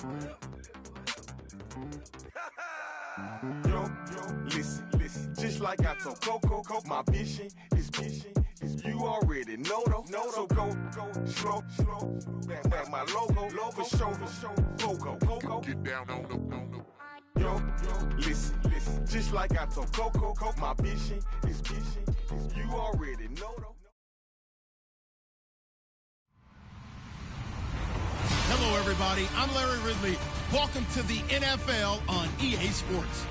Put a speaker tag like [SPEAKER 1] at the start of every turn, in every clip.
[SPEAKER 1] Yo, listen, just like I told Coco, my vision is you already know though. So go, slow, back my logo, for show, Coco.
[SPEAKER 2] Get down on the.
[SPEAKER 1] Yo, listen, just like I told Coco, my vision is you already know though.
[SPEAKER 3] Hello, everybody. I'm Larry Ridley. Welcome to the NFL on EA Sports.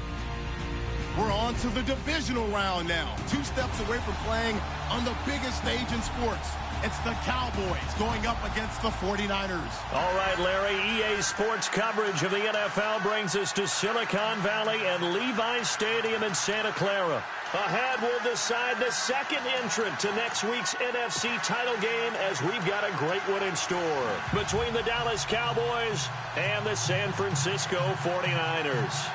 [SPEAKER 3] We're on to the divisional round now. 2 steps away from playing on the biggest stage in sports. It's the Cowboys going up against the 49ers.
[SPEAKER 4] All right, Larry, EA Sports coverage of the NFL brings us to Silicon Valley and Levi Stadium in Santa Clara. Ahead, we'll decide the second entrant to next week's NFC title game as we've got a great one in store between the Dallas Cowboys and the San Francisco 49ers.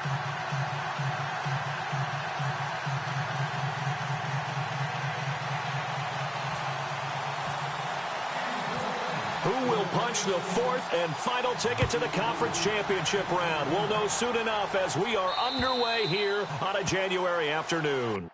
[SPEAKER 4] Who will punch the 4th and final ticket to the conference championship round? We'll know soon enough as we are underway here on a January afternoon.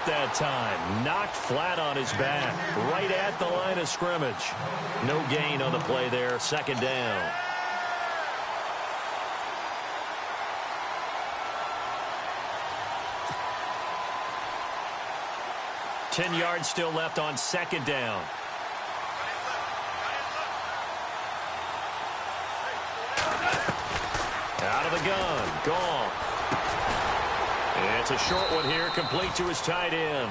[SPEAKER 4] That time, knocked flat on his back, right at the line of scrimmage. No gain on the play there, 2nd down. Ten yards still left on 2nd down. Out of the gun, gone. It's a short one here, complete to his tight end.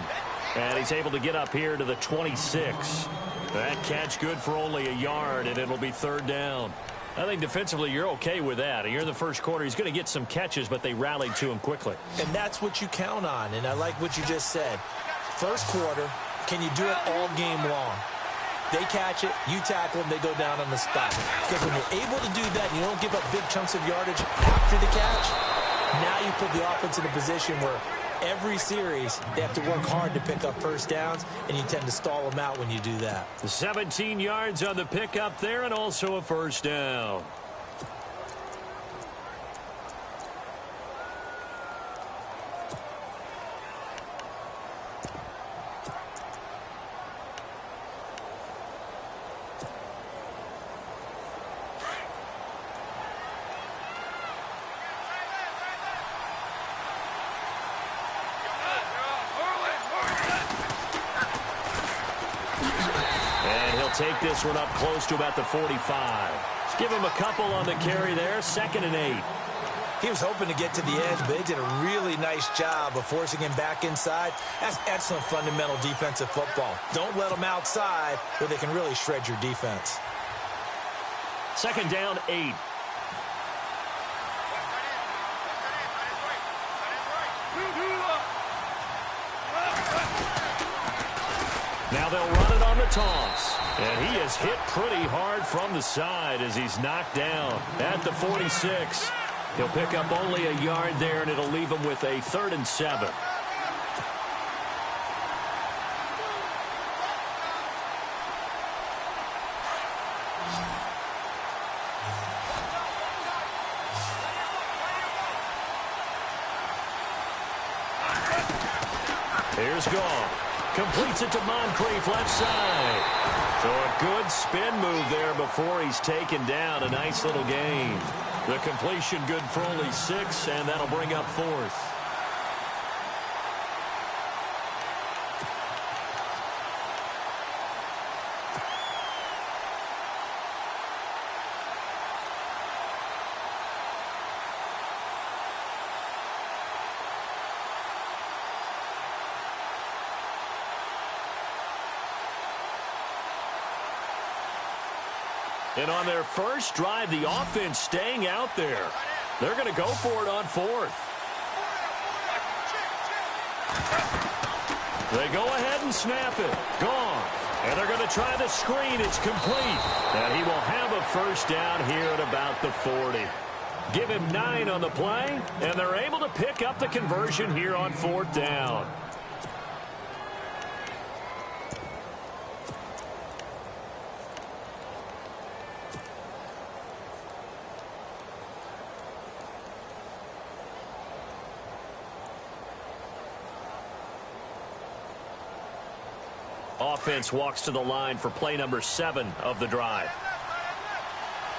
[SPEAKER 4] And he's able to get up here to the 26. That catch good for only a yard, and it'll be 3rd down. I think defensively you're okay with that. Here in the first quarter, he's going to get some catches, but they rallied to him quickly.
[SPEAKER 5] And that's what you count on, and I like what you just said. First quarter, can you do it all game long? They catch it, you tackle them, they go down on the spot. Because when you're able to do that, and you don't give up big chunks of yardage after the catch, now you put the offense in a position where every series they have to work hard to pick up first downs, and you tend to stall them out when you do that.
[SPEAKER 4] 17 yards on the pickup there and also a 1st down. take this one up close to about the 45. Give him a couple on the carry there, 2nd and 8.
[SPEAKER 5] He was hoping to get to the edge, but they did a really nice job of forcing him back inside. That's excellent fundamental defensive football. Don't let them outside where they can really shred your defense.
[SPEAKER 4] 2nd down, 8. Now they'll run it on the toss. And he is hit pretty hard from the side as he's knocked down at the 46. He'll pick up only a yard there, and it'll leave him with a 3rd and 7. Here's Goff. Completes it to Moncrief, left side. So a good spin move there before he's taken down. A nice little gain. The completion good for only 6, and that'll bring up 4th. And on their first drive, the offense staying out there. They're going to go for it on 4th. They go ahead and snap it. Gone. And they're going to try the screen. It's complete. And he will have a first down here at about the 40. Give him 9 on the play, and they're able to pick up the conversion here on 4th down. Offense walks to the line for play number 7 of the drive.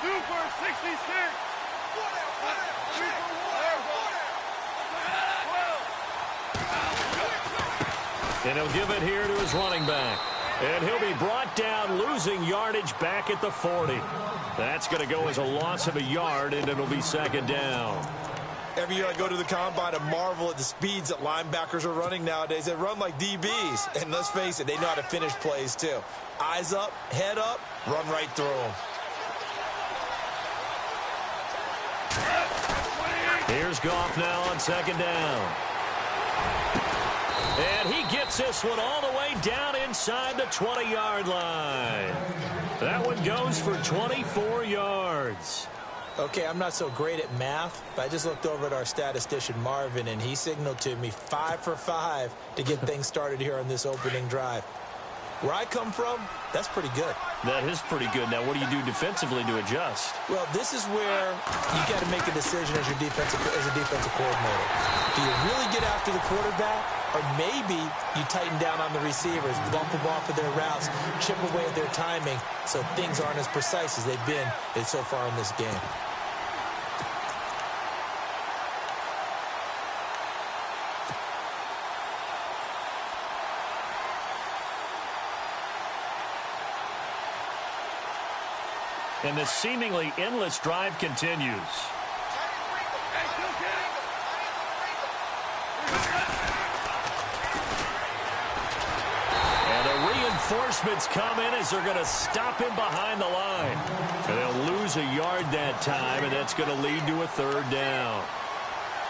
[SPEAKER 2] 2 for 66.
[SPEAKER 4] And he'll give it here to his running back. And he'll be brought down, losing yardage back at the 40. That's going to go as a loss of a yard, and it'll be 2nd down.
[SPEAKER 5] Every year I go to the combine and marvel at the speeds that linebackers are running nowadays. They run like DBs. And let's face it, they know how to finish plays too. Eyes up, head up, run right through them.
[SPEAKER 4] Here's Goff now on 2nd down. And he gets this one all the way down inside the 20-yard line. That one goes for 24 yards.
[SPEAKER 5] Okay, I'm not so great at math, but I just looked over at our statistician, Marvin, and he signaled to me 5 for 5 to get things started here on this opening drive. Where I come from, that's pretty good.
[SPEAKER 4] That is pretty good. Now, what do you do defensively to adjust?
[SPEAKER 5] Well, this is where you got to make a decision as a defensive coordinator. Do you really get after the quarterback, or maybe you tighten down on the receivers, bump them off of their routes, chip away at their timing, so things aren't as precise as they've been so far in this game.
[SPEAKER 4] And this seemingly endless drive continues. And the reinforcements come in as they're going to stop him behind the line. And they'll lose a yard that time, and that's going to lead to a 3rd down.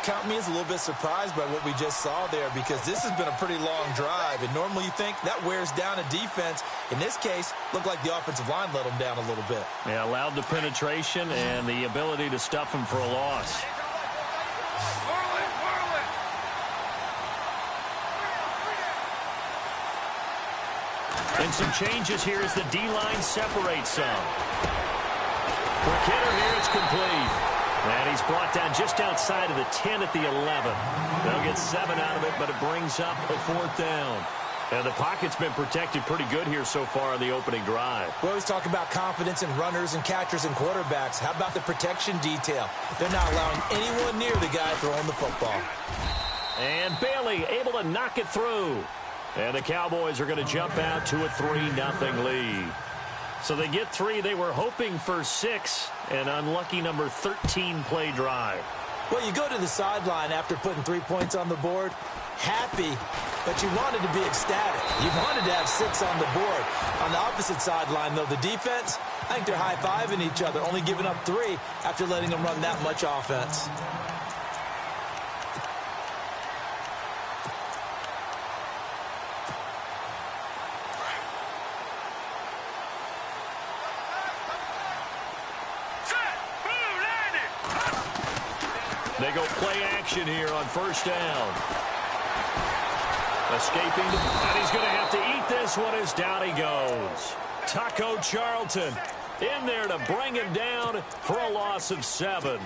[SPEAKER 5] Count me as a little bit surprised by what we just saw there, because this has been a pretty long drive, and normally you think that wears down a defense. In this case, looked like the offensive line let them down a little bit.
[SPEAKER 4] Yeah, allowed the penetration and the ability to stuff him for a loss. And some changes here as the D-line separates some. For Kidder here, it's complete. And he's brought down just outside of the 10 at the 11. They'll get 7 out of it, but it brings up a 4th down. And the pocket's been protected pretty good here so far in the opening drive.
[SPEAKER 5] We always talk about confidence in runners and catchers and quarterbacks. How about the protection detail? They're not allowing anyone near the guy throwing the football.
[SPEAKER 4] And Bailey able to knock it through. And the Cowboys are going to jump out to a 3-0 lead. So they get 3. They were hoping for 6. An unlucky number 13 play drive.
[SPEAKER 5] Well, you go to the sideline after putting 3 points on the board, happy, but you wanted to be ecstatic. You wanted to have 6 on the board. On the opposite sideline, though, the defense, I think they're high-fiving each other, only giving up 3 after letting them run that much offense.
[SPEAKER 4] They go play action here on first down. Escaping, and he's going to have to eat this one as down he goes. Taco Charlton in there to bring him down for a loss of 7.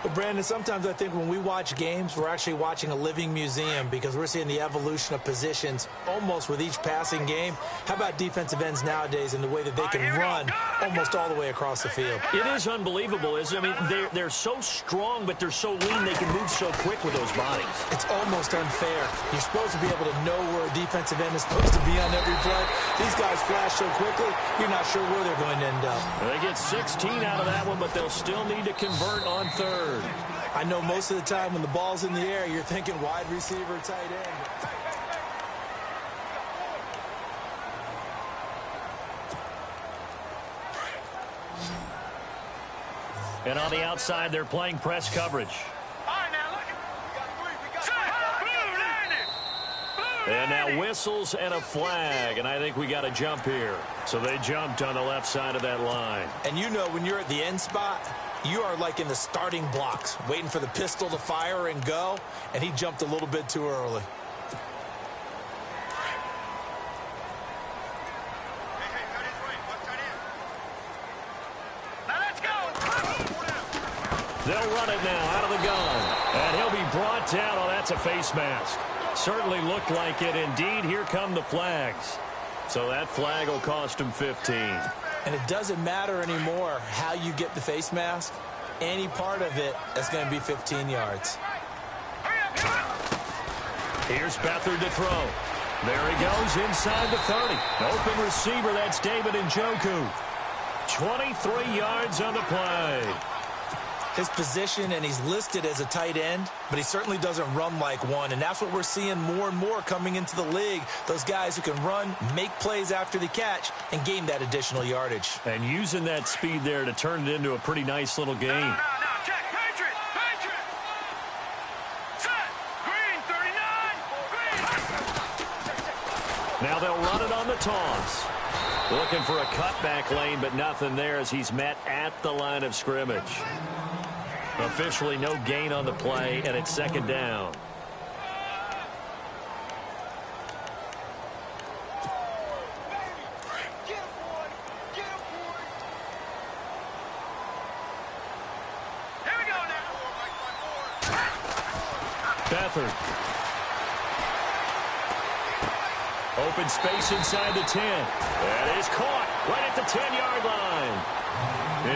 [SPEAKER 5] Well, Brandon, sometimes I think when we watch games, we're actually watching a living museum because we're seeing the evolution of positions almost with each passing game. How about defensive ends nowadays and the way that they can run almost all the way across the field?
[SPEAKER 4] It is unbelievable, isn't it? I mean, they're so strong, but they're so lean, they can move so quick with those bodies.
[SPEAKER 5] It's almost unfair. You're supposed to be able to know where a defensive end is supposed to be on every play. These guys flash so quickly, you're not sure where they're going to end up.
[SPEAKER 4] They get 16 out of that one, but they'll still need to convert on 3rd.
[SPEAKER 5] I know most of the time when the ball's in the air, you're thinking wide receiver, tight end.
[SPEAKER 4] And on the outside, they're playing press coverage. And now whistles and a flag, and I think we got a jump here. So they jumped on the left side of that line.
[SPEAKER 5] And you know when you're at the end spot, you are like in the starting blocks, waiting for the pistol to fire and go, and he jumped a little bit too early.
[SPEAKER 4] They'll run it now out of the gun. And he'll be brought down. Oh, that's a face mask. Certainly looked like it. Indeed, here come the flags. So that flag will cost him 15.
[SPEAKER 5] And it doesn't matter anymore how you get the face mask. Any part of it, that's going to be 15 yards.
[SPEAKER 4] Here's Beathard to throw. There he goes inside the 30. Open receiver, that's David Njoku. 23 yards on the play.
[SPEAKER 5] His position, and he's listed as a tight end, but he certainly doesn't run like one, and that's what we're seeing more and more coming into the league. Those guys who can run, make plays after the catch, and gain that additional yardage.
[SPEAKER 4] And using that speed there to turn it into a pretty nice little game.
[SPEAKER 2] No, check, Patriot! Set! Green, 39! Green!
[SPEAKER 4] Now they'll run it on the toss. Looking for a cutback lane, but nothing there as he's met at the line of scrimmage. Officially no gain on the play, and it's second down.
[SPEAKER 2] Here we go now!
[SPEAKER 4] Beathard. Open space inside the 10. That is caught right at the 10-yard line.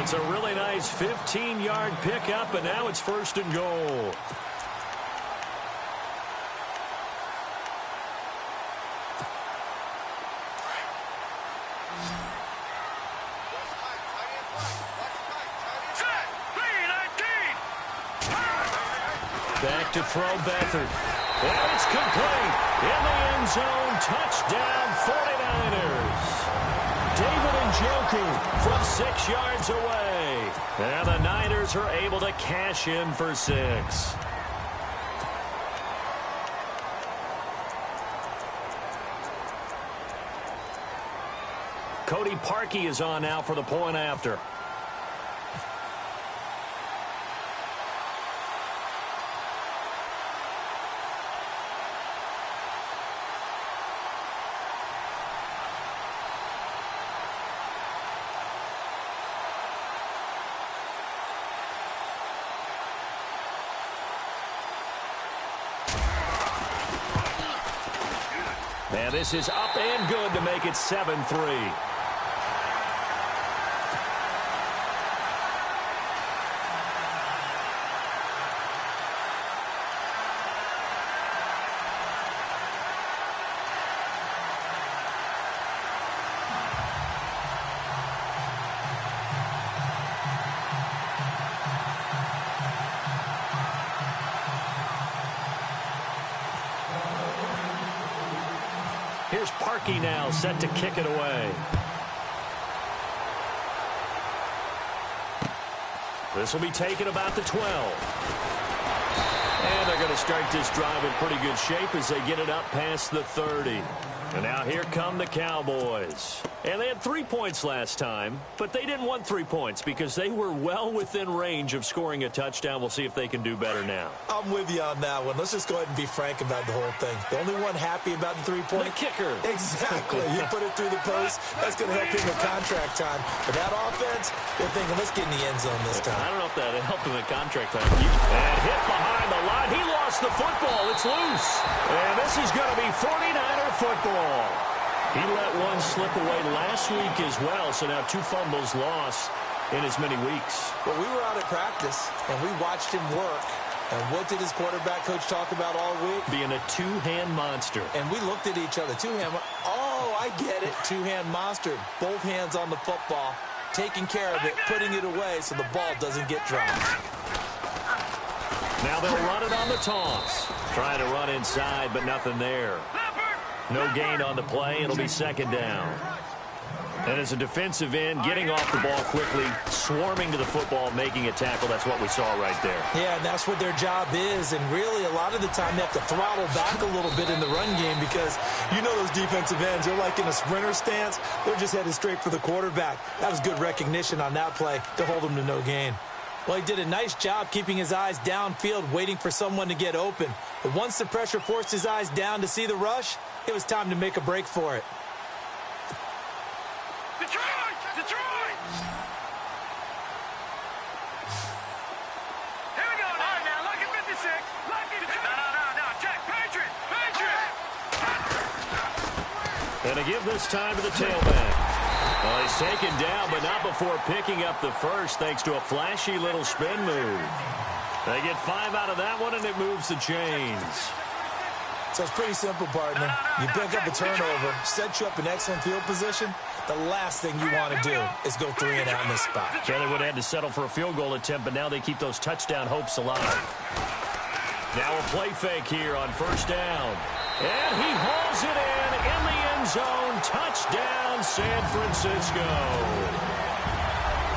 [SPEAKER 4] It's a really nice 15-yard pickup, and now it's 1st and goal.
[SPEAKER 2] Set! 3-19!
[SPEAKER 4] Back to throw Beathard. And it's complete. In the end zone, touchdown 49ers. David Njoku from 6 yards away. And the Niners are able to cash in for 6. Cody Parkey is on now for the point after. And this is up and good to make it 7-3. Here's Parkey now, set to kick it away. This will be taken about the 12. And they're going to start this drive in pretty good shape as they get it up past the 30. And now here come the Cowboys. And they had 3 points last time, but they didn't want 3 points because they were well within range of scoring a touchdown. We'll see if they can do better now.
[SPEAKER 5] I'm with you on that one. Let's just go ahead and be frank about the whole thing. The only one happy about the 3-point?
[SPEAKER 4] The kicker.
[SPEAKER 5] Exactly. You put it through the post. That's going to help him with contract time. But that offense, they're thinking, let's get in the end zone this time.
[SPEAKER 4] I don't know if that helped him at contract time. And hit behind the line. He lost the football. It's loose. And this is going to be 49er football. He let one slip away last week as well, so now 2 fumbles lost in as many weeks.
[SPEAKER 5] Well, we were out at practice, and we watched him work. And what did his quarterback coach talk about all week?
[SPEAKER 4] Being a 2-hand monster.
[SPEAKER 5] And we looked at each other. 2-hand. Oh, I get it. 2-hand monster. Both hands on the football, taking care of it, putting it away so the ball doesn't get dropped.
[SPEAKER 4] Now they'll run it on the toss. Trying to run inside, but nothing there. No gain on the play. It'll be second down. And as a defensive end, getting off the ball quickly, swarming to the football, making a tackle. That's what we saw right there.
[SPEAKER 5] Yeah, and that's what their job is. And really, a lot of the time, they have to throttle back a little bit in the run game because you know those defensive ends, they're like in a sprinter stance. They're just headed straight for the quarterback. That was good recognition on that play to hold him to no gain. Well, he did a nice job keeping his eyes downfield, waiting for someone to get open. But once the pressure forced his eyes down to see the rush, it was time to make a break for it.
[SPEAKER 2] Detroit! Detroit! Here we go now. All right, now, look at 56. Look at No, check. Patriot! Patriot!
[SPEAKER 4] And to give this time to the tailback. Well, he's taken down, but not before picking up the first, thanks to a flashy little spin move. They get 5 out of that one, and it moves the chains.
[SPEAKER 5] So it's pretty simple, partner. You pick up a turnover, set you up in excellent field position. The last thing you want to do is go 3 and out in this spot.
[SPEAKER 4] Yeah, they would have had to settle for a field goal attempt, but now they keep those touchdown hopes alive. Now a play fake here on first down. And he hauls it in the end zone. Touchdown, San Francisco.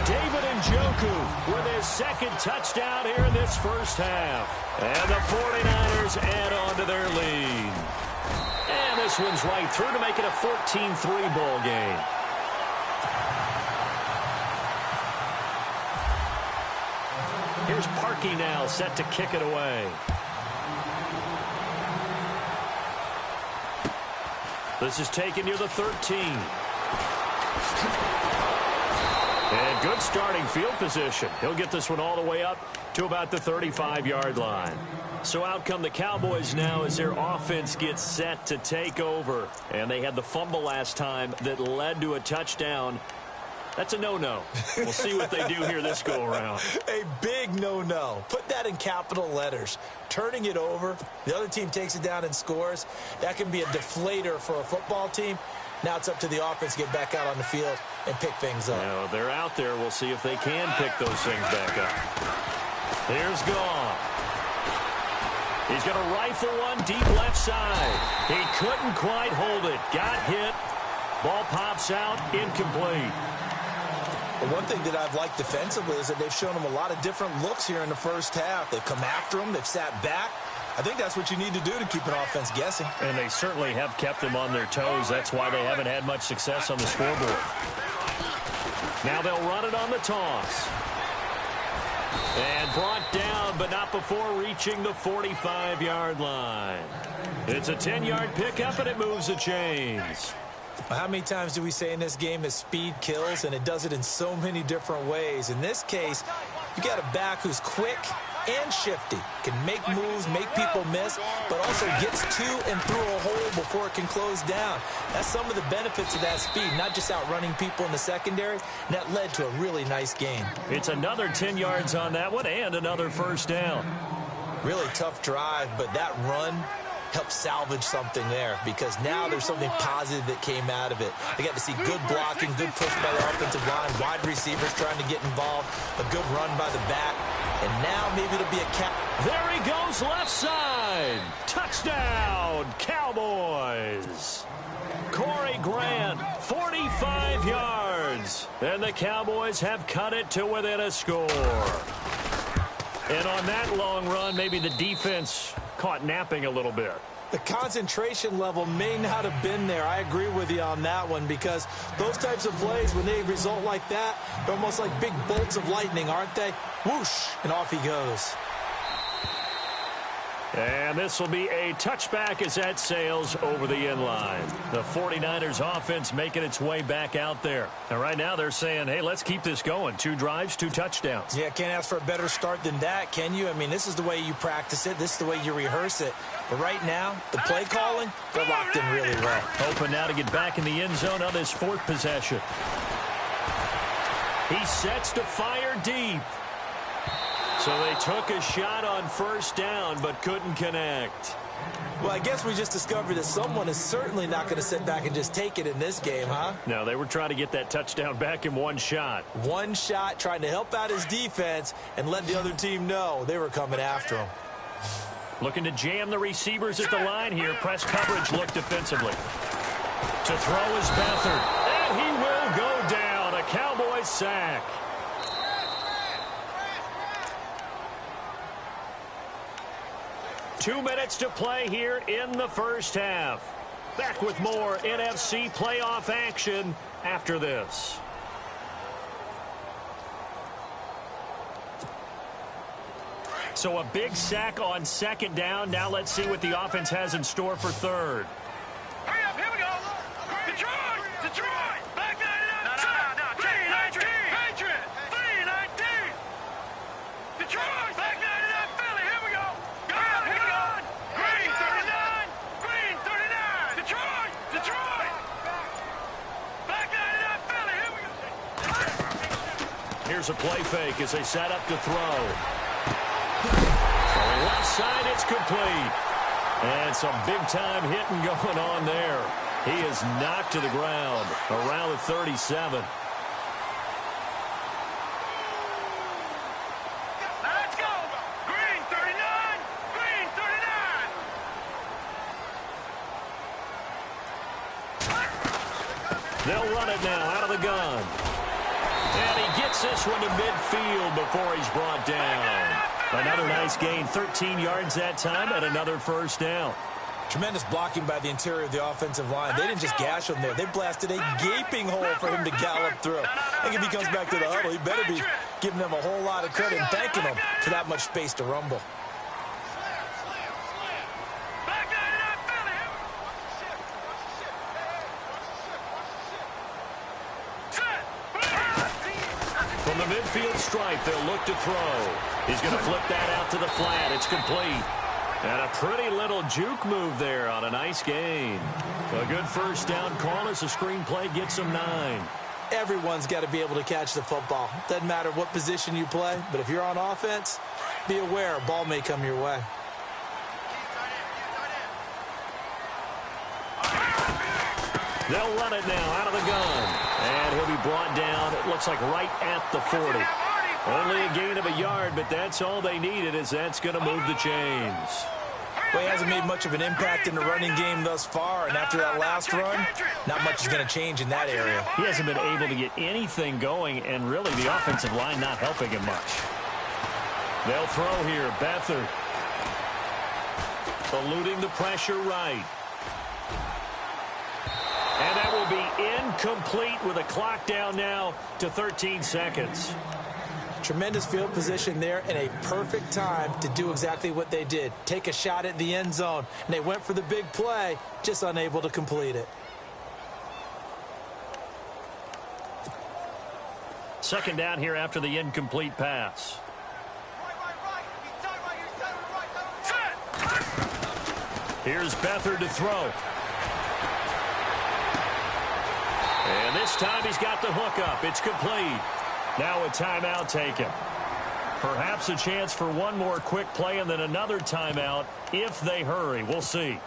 [SPEAKER 4] David Njoku with his second touchdown here in this first half. And the 49ers add on to their lead. And this one's right through to make it a 14-3 ball game. Here's Parkey now, set to kick it away. This is taken near the 13. And good starting field position. He'll get this one all the way up to about the 35-yard line. So out come the Cowboys now as their offense gets set to take over. And they had the fumble last time that led to a touchdown. That's a no-no. We'll see what they do here this go-around.
[SPEAKER 5] A big no-no. Put that in capital letters. Turning it over, the other team takes it down and scores. That can be a deflator for a football team. Now it's up to the offense to get back out on the field and pick things up.
[SPEAKER 4] Now, they're out there. We'll see if they can pick those things back up. Here's Goff. He's going to rifle one deep left side. He couldn't quite hold it. Got hit. Ball pops out. Incomplete.
[SPEAKER 5] But one thing that I've liked defensively is that they've shown them a lot of different looks here in the first half. They've come after them. They've sat back. I think that's what you need to do to keep an offense guessing.
[SPEAKER 4] And they certainly have kept them on their toes. That's why they haven't had much success on the scoreboard. Now they'll run it on the toss. And brought down, but not before reaching the 45-yard line. It's a 10-yard pickup, and it moves the chains.
[SPEAKER 5] How many times do we say in this game that speed kills, and it does it in so many different ways? In this case, you got a back who's quick and shifty, can make moves, make people miss, but also gets to and through a hole before it can close down. That's some of the benefits of that speed, not just outrunning people in the secondary. And that led to a really nice game.
[SPEAKER 4] It's another 10 yards on that one and another first down.
[SPEAKER 5] Really tough drive, but that run helped salvage something there because now there's something positive that came out of it. They got to see good blocking, good push by the offensive line, wide receivers trying to get involved, a good run by the back, and now maybe it'll be a cap.
[SPEAKER 4] There he goes left side. Touchdown, Cowboys. Corey Grant, 45 yards. And the Cowboys have cut it to within a score. And on that long run, maybe the defense caught napping a little bit.
[SPEAKER 5] The concentration level may not have been there. I agree with you on that one, because those types of plays, when they result like that, they're almost like big bolts of lightning, aren't they? Whoosh, and off he goes.
[SPEAKER 4] And this will be a touchback as that sails over the end line. The 49ers offense making its way back out there. And right now they're saying, hey, let's keep this going. 2 drives, 2 touchdowns.
[SPEAKER 5] Yeah, can't ask for a better start than that, can you? I mean, this is the way you practice it. This is the way you rehearse it. But right now, the play calling, they're locked in really well.
[SPEAKER 4] Hoping now to get back in the end zone on this 4th possession. He sets to fire deep. So they took a shot on 1st down, but couldn't connect.
[SPEAKER 5] Well, I guess we just discovered that someone is certainly not going to sit back and just take it in this game, huh?
[SPEAKER 4] No, they were trying to get that touchdown back in 1 shot.
[SPEAKER 5] 1 shot, trying to help out his defense and let the other team know they were coming after him.
[SPEAKER 4] Looking to jam the receivers at the line here. Press coverage look defensively. To throw is Beathard. And he will go down. A Cowboys sack. Two minutes to play here in the first half. Back with more NFC playoff action after this. So a big sack on 2nd down. Now let's see what the offense has in store for 3rd.
[SPEAKER 2] Hurry up, here we go. Detroit! Detroit! Back 99! No, Patriot! Patriot! 319! Detroit! Back 99! Philly, here we go! Here we go! Green 39! Green 39! Detroit! Detroit! Back 99! Philly, here we go!
[SPEAKER 4] Here's a play fake as they set up to throw. Left side, it's complete. And some big-time hitting going on there. He is knocked to the ground around the 37.
[SPEAKER 2] Let's go! Green 39! Green 39!
[SPEAKER 4] They'll run it now out of the gun. And he gets this one to midfield before he's brought down. Another nice gain, 13 yards that time, and another 1st down.
[SPEAKER 5] Tremendous blocking by the interior of the offensive line. They didn't just gash him there. They blasted a gaping hole for him to gallop through. I think if he comes back to the huddle, he better be giving them a whole lot of credit and thanking them for that much space to rumble.
[SPEAKER 4] From the midfield stripe, they'll look to throw. He's going to flip that out to the flat. It's complete. And a pretty little juke move there on a nice gain. A good 1st down call as the screenplay gets him 9.
[SPEAKER 5] Everyone's got to be able to catch the football. Doesn't matter what position you play, but if you're on offense, be aware a ball may come your way.
[SPEAKER 4] They'll run it now out of the gun. And he'll be brought down, it looks like right at the 40. Only a gain of a yard, but that's all they needed, as that's going to move the chains.
[SPEAKER 5] Well, he hasn't made much of an impact in the running game thus far, and after that last run, not much is going to change in that area.
[SPEAKER 4] He hasn't been able to get anything going, and really the offensive line not helping him much. They'll throw here. Beathard eluding the pressure right. And that will be incomplete with a clock down now to 13 seconds.
[SPEAKER 5] Tremendous field position there and a perfect time to do exactly what they did. Take a shot at the end zone. And they went for the big play, just unable to complete it.
[SPEAKER 4] 2nd down here after the incomplete pass. Here's Beathard to throw. And this time he's got the hook up. It's complete. Now a timeout taken. Perhaps a chance for one more quick play and then another timeout if they hurry. We'll see.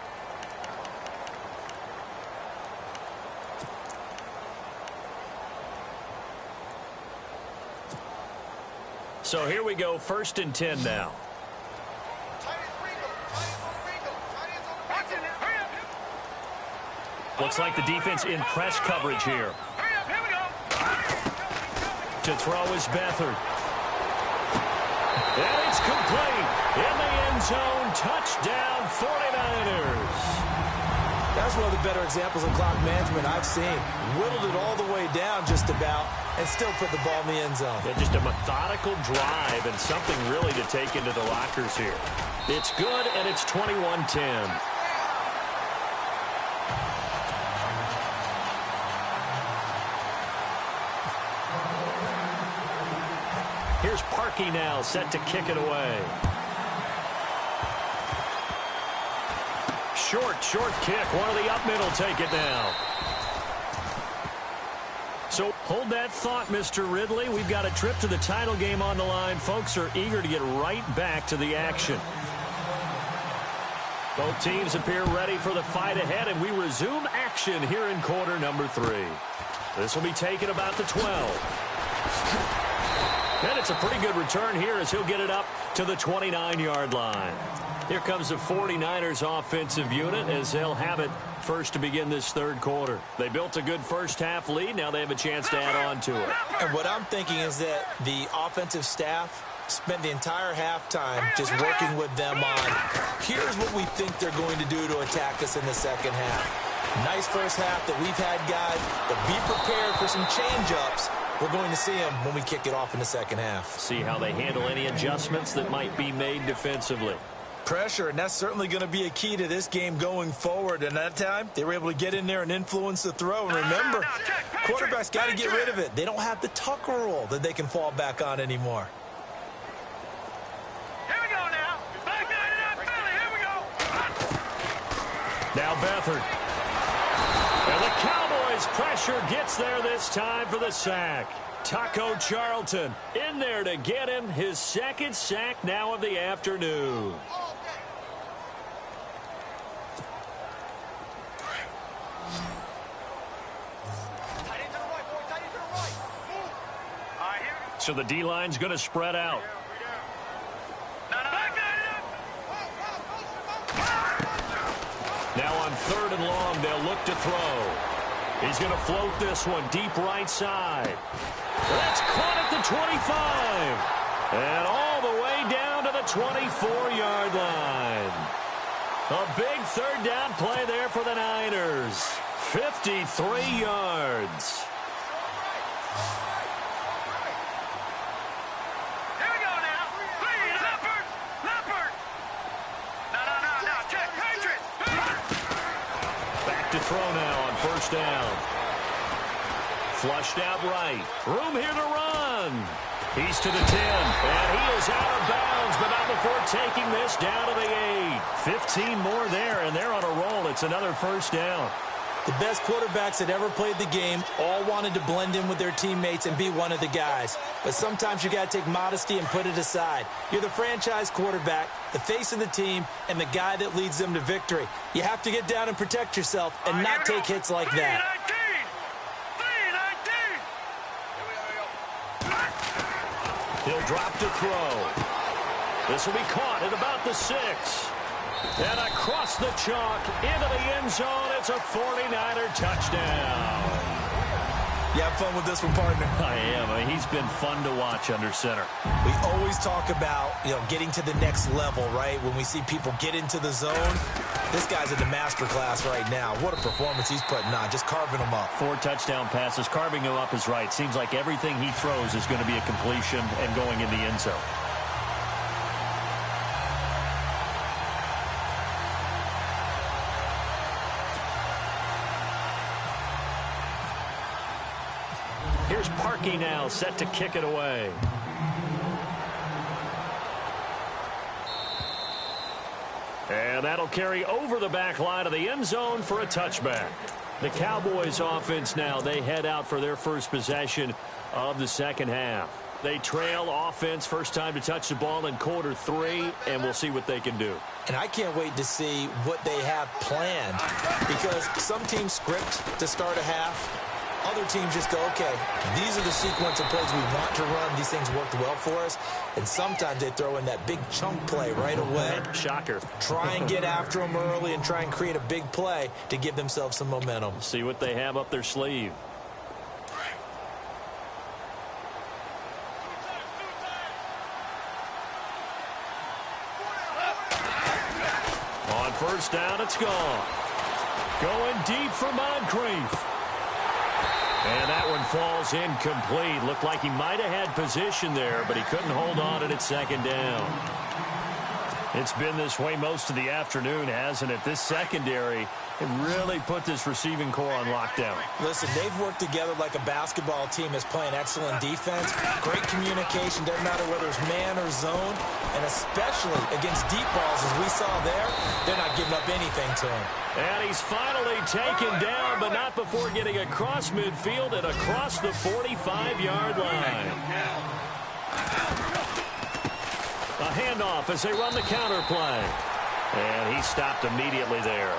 [SPEAKER 4] So here we go, 1st and 10 now. Looks like the defense in press coverage here.
[SPEAKER 2] Hurry up, here we go.
[SPEAKER 4] To throw is Beathard. And it's complete. In the end zone, touchdown 49ers.
[SPEAKER 5] That's one of the better examples of clock management I've seen. Whittled it all the way down just about and still put the ball in the end zone.
[SPEAKER 4] Yeah, just a methodical drive and something really to take into the lockers here. It's good, and it's 21-10. Here's Parkey now, set to kick it away. Short kick. One of the up middle take it now. So hold that thought, Mr. Ridley. We've got a trip to the title game on the line. Folks are eager to get right back to the action. Both teams appear ready for the fight ahead, and we resume action here in quarter number 3. This will be taken about the 12. And it's a pretty good return here as he'll get it up to the 29-yard line. Here comes the 49ers offensive unit as they'll have it first to begin this third quarter. They built a good first-half lead. Now they have a chance to add on to it.
[SPEAKER 5] And what I'm thinking is that the offensive staff spent the entire halftime just working with them on, here's what we think they're going to do to attack us in the second half. Nice first half that we've had, guys, but be prepared for some change-ups. We're going to see them when we kick it off in the second half.
[SPEAKER 4] See how they handle any adjustments that might be made defensively.
[SPEAKER 5] Pressure, and that's certainly going to be a key to this game going forward. And that time, they were able to get in there and influence the throw. And remember, quarterbacks got to get rid of it. They don't have the Tucker rule that they can fall back on anymore.
[SPEAKER 2] Here we go now. Back nine it up, Philly. Here we go.
[SPEAKER 4] Now Beathard. And the Cowboys' pressure gets there this time for the sack. Taco Charlton in there to get him his second sack now of the afternoon. So the D-line's going to spread out. Now on 3rd and long, they'll look to throw. He's going to float this one deep right side. That's caught at the 25. And all the way down to the 24-yard line. A big third down play there for the Niners. 53 yards.
[SPEAKER 2] Here we go now. Clean, Leopard. No. Check, Patriot.
[SPEAKER 4] Back to throw now on 1st down. Flushed out right. Room here to run. He's to the 10. And he is out of bounds, but not before taking this down to the 8. 15 more there, and they're on a roll. It's another 1st down.
[SPEAKER 5] The best quarterbacks that ever played the game all wanted to blend in with their teammates and be one of the guys. But sometimes you got to take modesty and put it aside. You're the franchise quarterback, the face of the team, and the guy that leads them to victory. You have to get down and protect yourself and not take hits like that.
[SPEAKER 2] 3-19.
[SPEAKER 4] He'll drop to throw. This will be caught at about the 6. And across the chalk into the end zone. It's a 49er touchdown.
[SPEAKER 5] You have fun with this one, partner?
[SPEAKER 4] I am. He's been fun to watch under center.
[SPEAKER 5] We always talk about, getting to the next level, right? When we see people get into the zone, this guy's in the master class right now. What a performance he's putting on, just carving them up.
[SPEAKER 4] 4 touchdown passes. Carving him up is right. Seems like everything he throws is going to be a completion and going in the end zone. Here's Parkey now, set to kick it away. And that'll carry over the back line of the end zone for a touchback. The Cowboys offense now, they head out for their first possession of the second half. They trail offense, first time to touch the ball in quarter 3, and we'll see what they can do.
[SPEAKER 5] And I can't wait to see what they have planned, because some teams script to start a half. other teams just go, okay, these are the sequence of plays we want to run. These things worked well for us. And sometimes they throw in that big chunk play right away.
[SPEAKER 4] Shocker.
[SPEAKER 5] Try and get after them early and try and create a big play to give themselves some momentum.
[SPEAKER 4] See what they have up their sleeve. On first down, it's gone. Going deep for Moncrief. And that one falls incomplete. Looked like he might have had position there, but he couldn't hold on at second down. It's been this way most of the afternoon, hasn't it? This secondary, it really put this receiving core on lockdown.
[SPEAKER 5] Listen, they've worked together like a basketball team that's playing excellent defense. Great communication, doesn't matter whether it's man or zone. And especially against deep balls, as we saw there, they're not giving up anything to him.
[SPEAKER 4] And he's finally taken down, but not before getting across midfield and across the 45-yard line. A handoff as they run the counter play. And he stopped immediately there.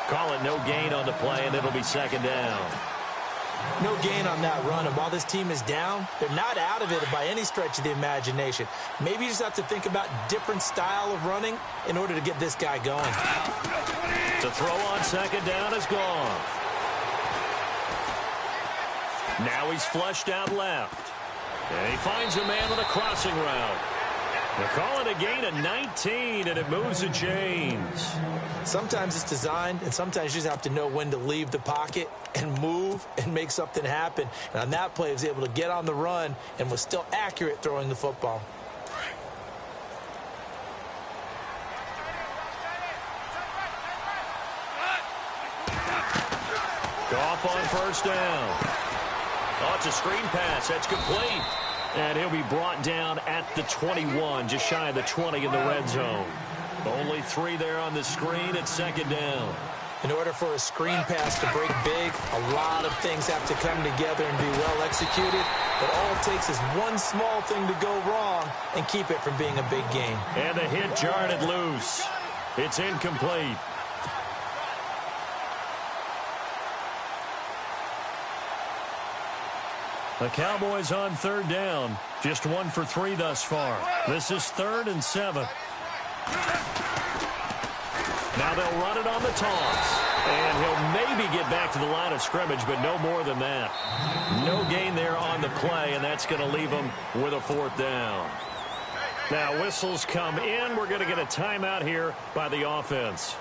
[SPEAKER 4] Call it no gain on the play, and it'll be second down.
[SPEAKER 5] No gain on that run, and while this team is down, they're not out of it by any stretch of the imagination. Maybe you just have to think about different style of running in order to get this guy going.
[SPEAKER 4] The throw on second down is gone. Now he's flushed out left. And he finds a man with a crossing route. They call it a gain of 19, and it moves the chains.
[SPEAKER 5] Sometimes it's designed, and sometimes you just have to know when to leave the pocket and move and make something happen. And on that play, he was able to get on the run and was still accurate throwing the football.
[SPEAKER 4] Goff on first down. Oh, it's a screen pass. That's complete. And he'll be brought down at the 21, just shy of the 20 in the red zone. Only 3 there on the screen at second down.
[SPEAKER 5] In order for a screen pass to break big, a lot of things have to come together and be well executed. But all it takes is one small thing to go wrong and keep it from being a big game.
[SPEAKER 4] And the hit jarred it loose. It's incomplete. The Cowboys on third down. Just 1 for 3 thus far. This is 3rd and 7. Now they'll run it on the toss. And he'll maybe get back to the line of scrimmage, but no more than that. No gain there on the play, and that's going to leave them with a 4th down. Now whistles come in. We're going to get a timeout here by the offense.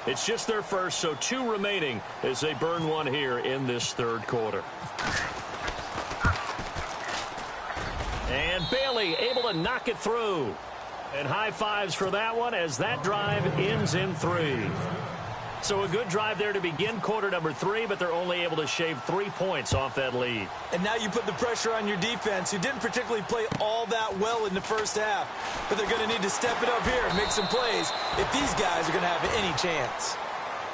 [SPEAKER 4] It's just their first, so 2 remaining as they burn one here in this 3rd quarter. And Bailey able to knock it through. And high fives for that one as that drive ends in 3. So a good drive there to begin quarter number 3, but they're only able to shave 3 points off that lead.
[SPEAKER 5] And now you put the pressure on your defense, who didn't particularly play all that well in the first half. But they're going to need to step it up here and make some plays if these guys are going to have any chance.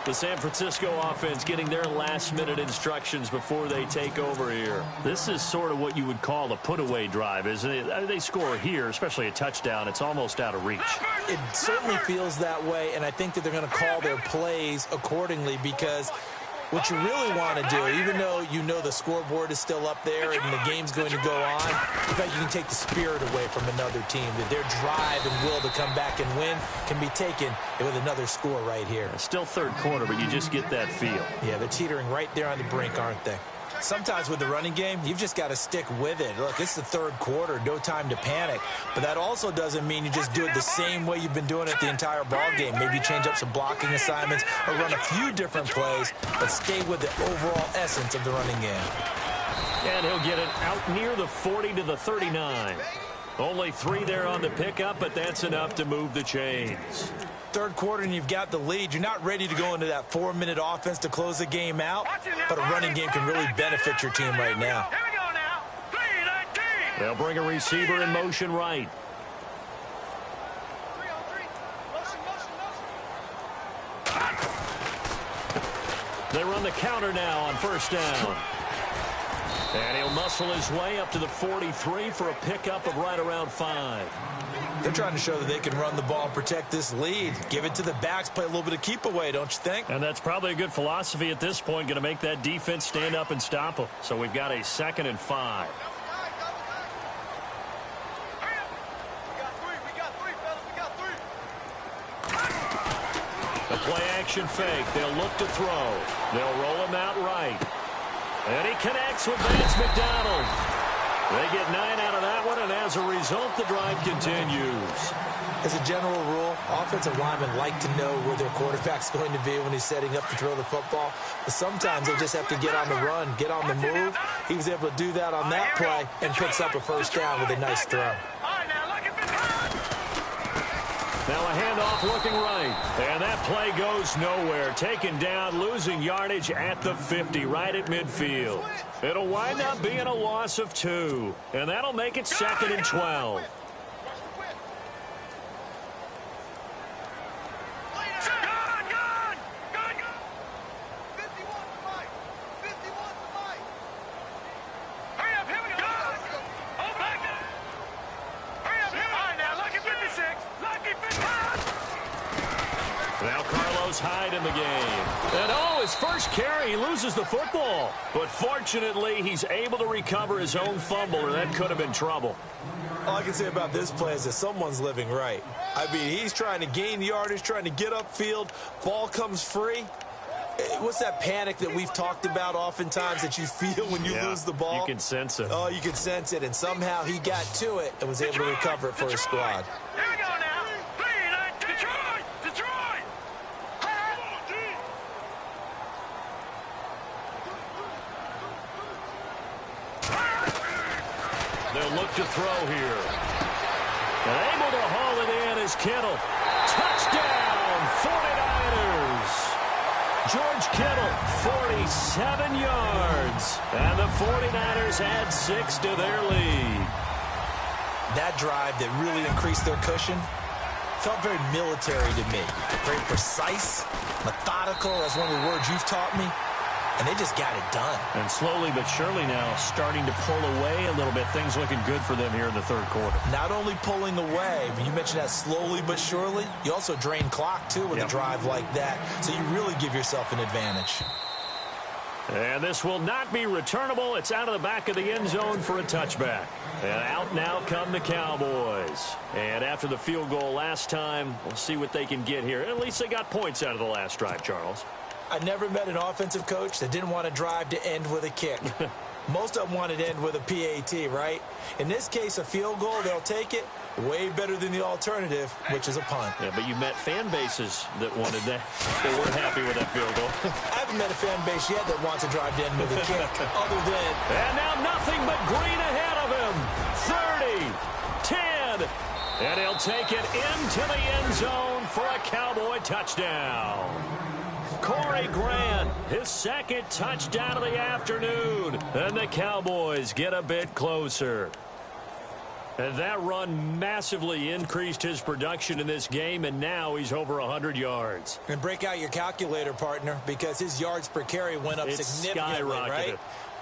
[SPEAKER 4] The San Francisco offense getting their last-minute instructions before they take over here. This is sort of what you would call a put-away drive, isn't it? They score here, especially a touchdown. It's almost out of reach.
[SPEAKER 5] It certainly feels that way, and I think that they're going to call their plays accordingly because what you really want to do, even though you know the scoreboard is still up there and the game's going to go on, in fact, you can take the spirit away from another team. That their drive and will to come back and win can be taken with another score right here.
[SPEAKER 4] Still 3rd quarter, but you just get that feel.
[SPEAKER 5] Yeah, they're teetering right there on the brink, aren't they? Sometimes with the running game, you've just got to stick with it. Look, it's the 3rd quarter, no time to panic. But that also doesn't mean you just do it the same way you've been doing it the entire ball game. Maybe change up some blocking assignments or run a few different plays, but stay with the overall essence of the running game.
[SPEAKER 4] And he'll get it out near the 40 to the 39. Only 3 there on the pickup, but that's enough to move the chains.
[SPEAKER 5] 3rd quarter and you've got the lead. You're not ready to go into that 4-minute offense to close the game out, but a running game can really benefit your team right now.
[SPEAKER 2] Here we go now. 3-19.
[SPEAKER 4] They'll bring a receiver in motion right. They run the counter now on first down. And he'll muscle his way up to the 43 for a pickup of right around 5.
[SPEAKER 5] They're trying to show that they can run the ball and protect this lead. Give it to the backs, play a little bit of keep away, don't you think?
[SPEAKER 4] And that's probably a good philosophy at this point, going to make that defense stand up and stop them. So we've got a 2nd and 5. The play action fake. They'll look to throw. They'll roll him out right. And he connects with Vance McDonald. They get 9 out of that one, and as a result, the drive continues.
[SPEAKER 5] As a general rule, offensive linemen like to know where their quarterback's going to be when he's setting up to throw the football. But sometimes they just have to get on the run, get on the move. He was able to do that on that play and picks up a first down with a nice throw.
[SPEAKER 4] Now a handoff looking right. And that play goes nowhere. Taken down, losing yardage at the 50, right at midfield. It'll wind up being a loss of 2. And that'll make it 2nd and 12. Hyde in the game. And his first carry, he loses the football. But fortunately, he's able to recover his own fumble, or that could have been trouble.
[SPEAKER 5] All I can say about this play is that someone's living right. I mean, he's trying to gain yardage, trying to get upfield. Ball comes free. What's that panic that we've talked about oftentimes that you feel when you lose the ball?
[SPEAKER 4] You can sense it.
[SPEAKER 5] Oh, you can sense it. And somehow he got to it and was able to recover it for his squad.
[SPEAKER 2] Here we go now. Detroit!
[SPEAKER 4] They'll look to throw here. And able to haul it in is Kittle. Touchdown, 49ers. George Kittle, 47 yards. And the 49ers add 6 to their lead.
[SPEAKER 5] That drive that really increased their cushion felt very military to me. Very precise, methodical. That's one of the words you've taught me. And they just got it done.
[SPEAKER 4] And slowly but surely now starting to pull away a little bit. Things looking good for them here in the third quarter.
[SPEAKER 5] Not only pulling away, but you mentioned that slowly but surely. You also drain clock, too, with a drive like that. So you really give yourself an advantage.
[SPEAKER 4] And this will not be returnable. It's out of the back of the end zone for a touchback. And out now come the Cowboys. And after the field goal last time, we'll see what they can get here. At least they got points out of the last drive, Charles.
[SPEAKER 5] I never met an offensive coach that didn't want a drive to end with a kick. Most of them wanted to end with a PAT, right? In this case, a field goal, they'll take it. Way better than the alternative, which is a punt.
[SPEAKER 4] Yeah, but you met fan bases that wanted that. They weren't happy with that field goal.
[SPEAKER 5] I haven't met a fan base yet that wants a drive to end with a kick, other than...
[SPEAKER 4] And now nothing but green ahead of him. 30, 10, and he'll take it into the end zone for a Cowboy touchdown. Corey Grant, his second touchdown of the afternoon. And the Cowboys get a bit closer. And that run massively increased his production in this game, and now he's over 100 yards.
[SPEAKER 5] And break out your calculator, partner, because his yards per carry went up significantly, right?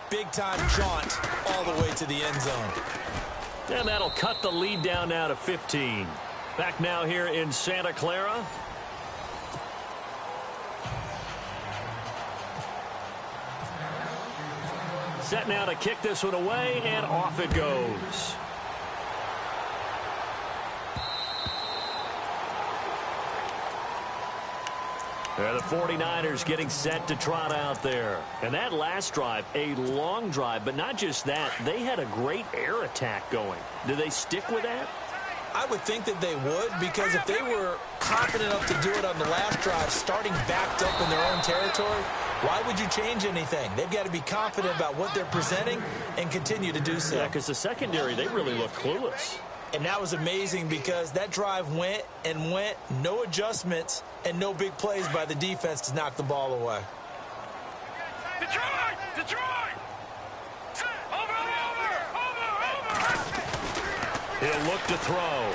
[SPEAKER 5] Big-time jaunt all the way to the end zone.
[SPEAKER 4] And that'll cut the lead down now to 15. Back now here in Santa Clara. Set now to kick this one away, and off it goes. The 49ers getting set to trot out there. And that last drive, a long drive, but not just that. They had a great air attack going. Do they stick with that?
[SPEAKER 5] I would think that they would, because if they were confident enough to do it on the last drive, starting backed up in their own territory, why would you change anything? They've got to be confident about what they're presenting and continue to do so.
[SPEAKER 4] Yeah, because the secondary, they really looked clueless.
[SPEAKER 5] And that was amazing because that drive went and went, no adjustments, and no big plays by the defense to knock the ball away.
[SPEAKER 2] Detroit! Detroit! Over!
[SPEAKER 4] He'll look to throw.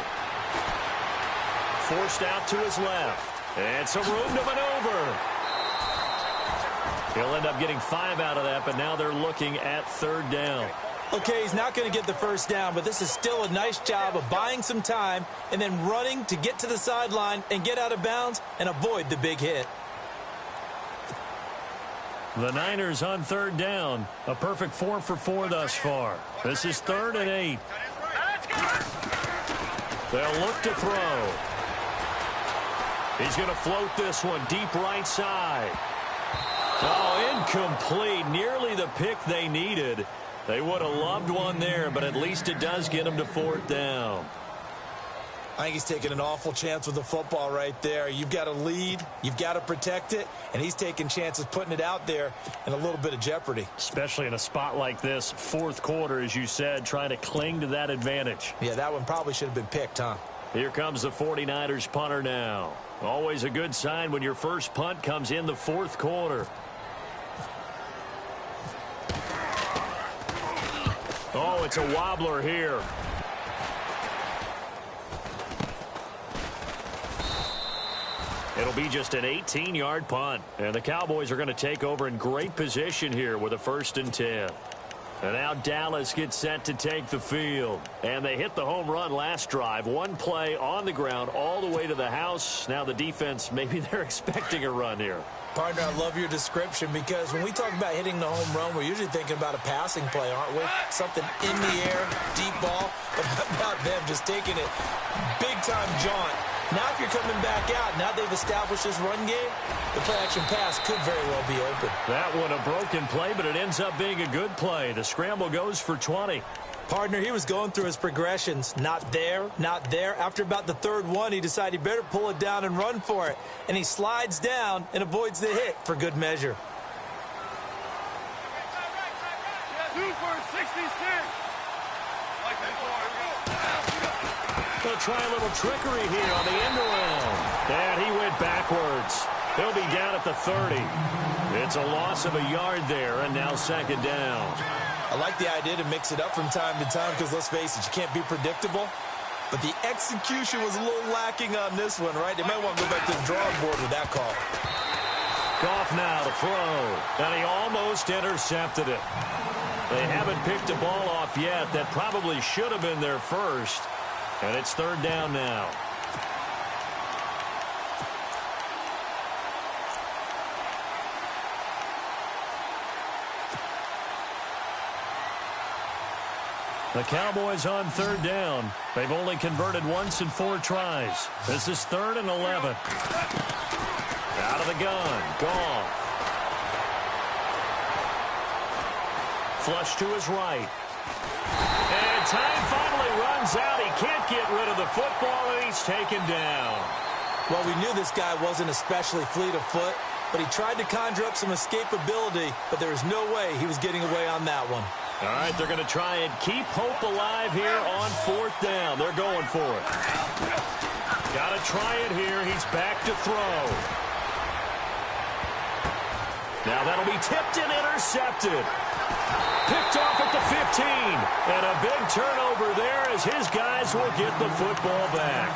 [SPEAKER 4] Forced out to his left. And some room to maneuver. He'll end up getting 5 out of that, but now they're looking at 3rd down.
[SPEAKER 5] Okay, he's not going to get the first down, but this is still a nice job of buying some time and then running to get to the sideline and get out of bounds and avoid the big hit.
[SPEAKER 4] The Niners on 3rd down. A perfect 4 for 4 thus far. This is 3rd and 8. They'll look to throw. He's going to float this one deep right side. Oh, incomplete. Nearly the pick they needed. They would have loved one there, but at least it does get them to 4th down.
[SPEAKER 5] I think he's taking an awful chance with the football right there. You've got to lead, you've got to protect it, and he's taking chances putting it out there in a little bit of jeopardy.
[SPEAKER 4] Especially in a spot like this, 4th quarter, as you said, trying to cling to that advantage.
[SPEAKER 5] Yeah, that one probably should have been picked, huh?
[SPEAKER 4] Here comes the 49ers punter now. Always a good sign when your first punt comes in the 4th quarter. Oh, it's a wobbler here. It'll be just an 18-yard punt. And the Cowboys are going to take over in great position here with a 1st and 10. And now Dallas gets set to take the field. And they hit the home run last drive. One play on the ground all the way to the house. Now the defense, maybe they're expecting a run here.
[SPEAKER 5] Partner, I love your description because when we talk about hitting the home run, we're usually thinking about a passing play, aren't we? Something in the air, deep ball. But how about them just taking it big-time jaunt? Now if you're coming back out, now they've established this run game, the play-action pass could very well be open.
[SPEAKER 4] That one a broken play, but it ends up being a good play. The scramble goes for 20.
[SPEAKER 5] Partner, he was going through his progressions. Not there, not there. After about the 3rd one, he decided he better pull it down and run for it. And he slides down and avoids the hit for good measure.
[SPEAKER 2] 2 for 66.
[SPEAKER 4] They'll try a little trickery here on the end around. And he went backwards. He'll be down at the 30. It's a loss of a yard there, and now 2nd down.
[SPEAKER 5] I like the idea to mix it up from time to time because, let's face it, you can't be predictable. But the execution was a little lacking on this one, right? They might want to go back to the drawing board with that call.
[SPEAKER 4] Goff now to throw. And he almost intercepted it. They haven't picked a ball off yet. That probably should have been their first. And it's 3rd down now. The Cowboys on 3rd down. They've only converted once in 4 tries. This is 3rd and 11. Out of the gun. Goff. Flush to his right. And time finally runs out. He can't get rid of the football, and he's taken down.
[SPEAKER 5] Well, we knew this guy wasn't especially fleet of foot, but he tried to conjure up some escapability, but there was no way he was getting away on that one.
[SPEAKER 4] All right, they're going to try and keep hope alive here on 4th down. They're going for it. Got to try it here. He's back to throw. Now that'll be tipped and intercepted. Picked off at the 15. And a big turnover there as his guys will get the football back.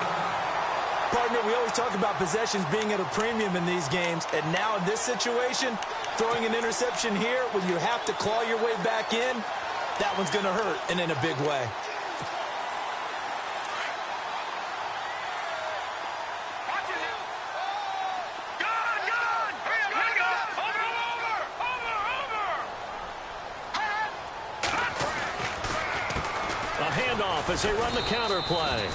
[SPEAKER 5] Partner, we always talk about possessions being at a premium in these games. And now in this situation, throwing an interception here when you have to claw your way back in, that one's going to hurt, and in a big way.
[SPEAKER 4] As they run the counter play.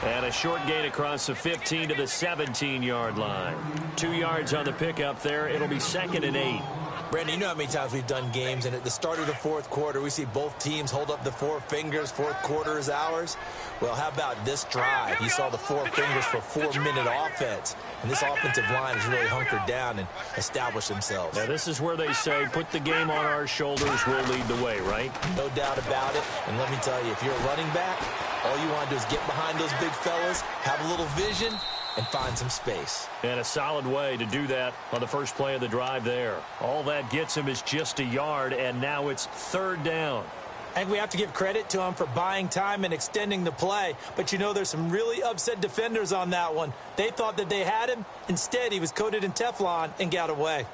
[SPEAKER 4] And a short gain across the 15 to the 17-yard line. 2 yards on the pickup there. It'll be 2nd and 8.
[SPEAKER 5] Brandon, you know how many times we've done games, and at the start of the 4th quarter, we see both teams hold up the 4 fingers. 4th quarter is ours. Well, how about this drive? You saw the 4 fingers for 4-minute offense. And this offensive line has really hunkered down and established themselves.
[SPEAKER 4] Now, this is where they say, put the game on our shoulders, we'll lead the way, right?
[SPEAKER 5] No doubt about it. And let me tell you, if you're a running back, all you want to do is get behind those big fellas, have a little vision, and find some space.
[SPEAKER 4] And a solid way to do that on the first play of the drive there. All that gets him is just a yard, and now it's 3rd down.
[SPEAKER 5] I think we have to give credit to him for buying time and extending the play. But, you know, there's some really upset defenders on that one. They thought that they had him. Instead, he was coated in Teflon and got away.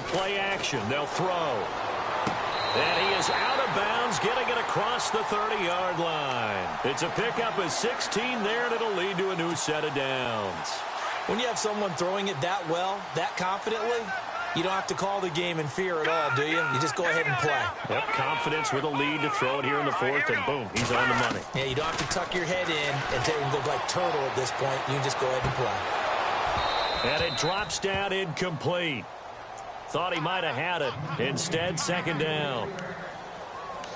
[SPEAKER 4] play action. They'll throw. And he is out of bounds, getting it across the 30-yard line. It's a pickup of 16 there, and it'll lead to a new set of downs.
[SPEAKER 5] When you have someone throwing it that well, that confidently, you don't have to call the game in fear at all, do you? You just go ahead and play.
[SPEAKER 4] Yep, confidence with a lead to throw it here in the fourth, and boom, he's on the money.
[SPEAKER 5] Yeah, you don't have to tuck your head in and take and go like turtle at this point. You can just go ahead and play.
[SPEAKER 4] And it drops down incomplete. Thought he might have had it. Instead, second down.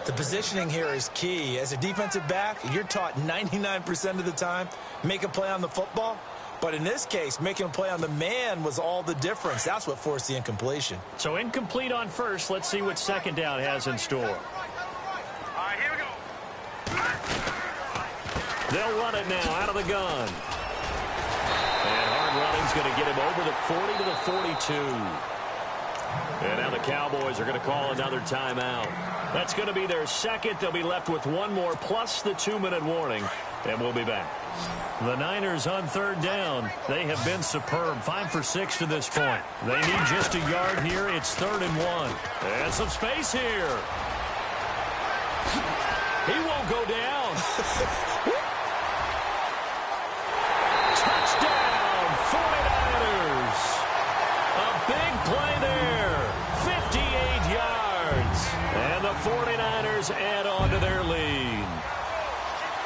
[SPEAKER 5] The positioning here is key. As a defensive back, you're taught 99% of the time, make a play on the football. But in this case, making a play on the man was all the difference. That's what forced the incompletion.
[SPEAKER 4] So incomplete on first. Let's see what second down has in store.
[SPEAKER 2] All right, here we go.
[SPEAKER 4] They'll run it now out of the gun. And hard running's going to get him over the 40 to the 42. And now the Cowboys are going to call another timeout. That's going to be their second. They'll be left with one more plus the 2-minute warning. And we'll be back. The Niners on third down. They have been superb. 5 for 6 to this point. They need just a yard here. It's 3rd and 1. And some space here. He won't go down. Touchdown, 49ers. A big play there. 58 yards. And the 49ers add on to their lead.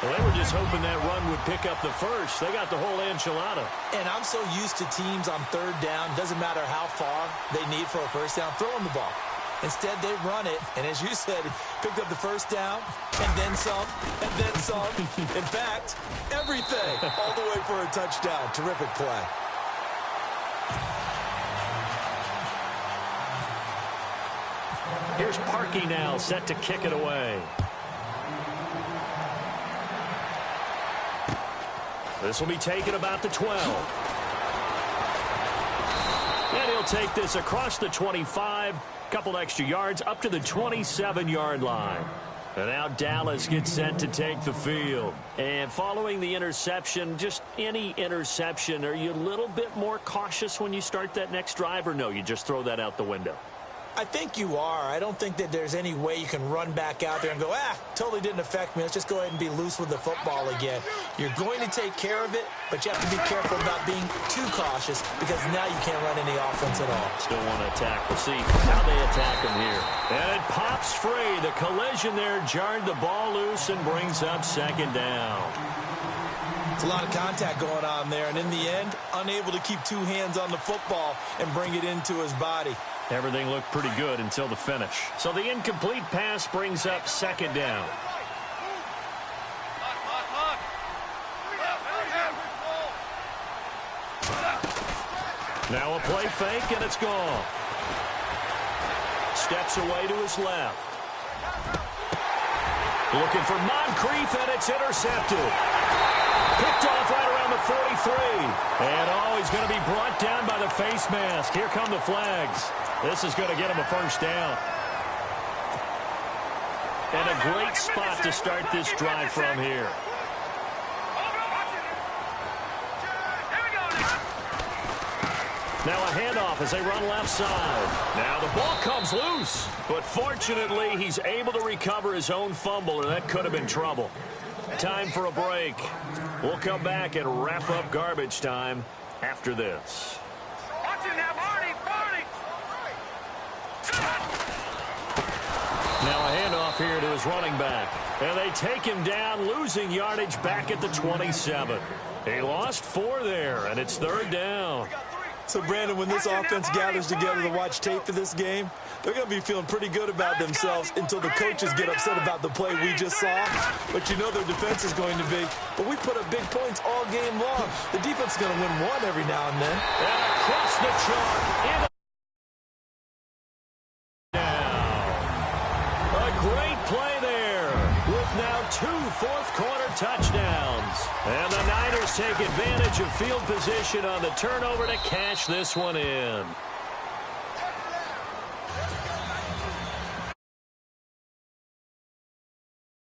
[SPEAKER 4] Well, they were just hoping that run would pick up the first. They got the whole enchilada.
[SPEAKER 5] And I'm so used to teams on third down, doesn't matter how far they need for a first down, throwing the ball. Instead, they run it, and as you said, picked up the first down, and then some, and then some. In fact, everything, all the way for a touchdown. Terrific play.
[SPEAKER 4] Here's Parkey now, set to kick it away. This will be taken about the 12. And he'll take this across the 25. Couple extra yards up to the 27-yard line. And now Dallas gets set to take the field. And following the interception, just any interception, are you a little bit more cautious when you start that next drive, or no, you just throw that out the window?
[SPEAKER 5] I think you are. I don't think that there's any way you can run back out there and go, totally didn't affect me. Let's just go ahead and be loose with the football again. You're going to take care of it, but you have to be careful about being too cautious because now you can't run any offense at all.
[SPEAKER 4] Still want to attack. We'll see how they attack him here. And it pops free. The collision there jarred the ball loose and brings up second down.
[SPEAKER 5] It's a lot of contact going on there, and in the end, unable to keep two hands on the football and bring it into his body.
[SPEAKER 4] Everything looked pretty good until the finish. So the incomplete pass brings up second down. Now a play fake, and it's gone. Steps away to his left. Looking for Moncrief, and it's intercepted. Picked off right around the 43. And he's going to be brought down by the face mask. Here come the flags. This is going to get him a first down. And a great spot to start this drive from here. Now a handoff as they run left side. Now the ball comes loose. But fortunately, he's able to recover his own fumble, and that could have been trouble. Time for a break. We'll come back and wrap up garbage time after this. Now a handoff here to his running back. And they take him down, losing yardage back at the 27. He lost 4 there, and it's third down.
[SPEAKER 5] So, Brandon, when this offense gathers together to watch tape for this game, they're going to be feeling pretty good about themselves until the coaches get upset about the play we just saw. But you know their defense is going to be. But we put up big points all game long. The defense is going to win one every now and then.
[SPEAKER 4] And across the chalk. Great play there with now 2 fourth-quarter touchdowns. And the Niners take advantage of field position on the turnover to cash this one in.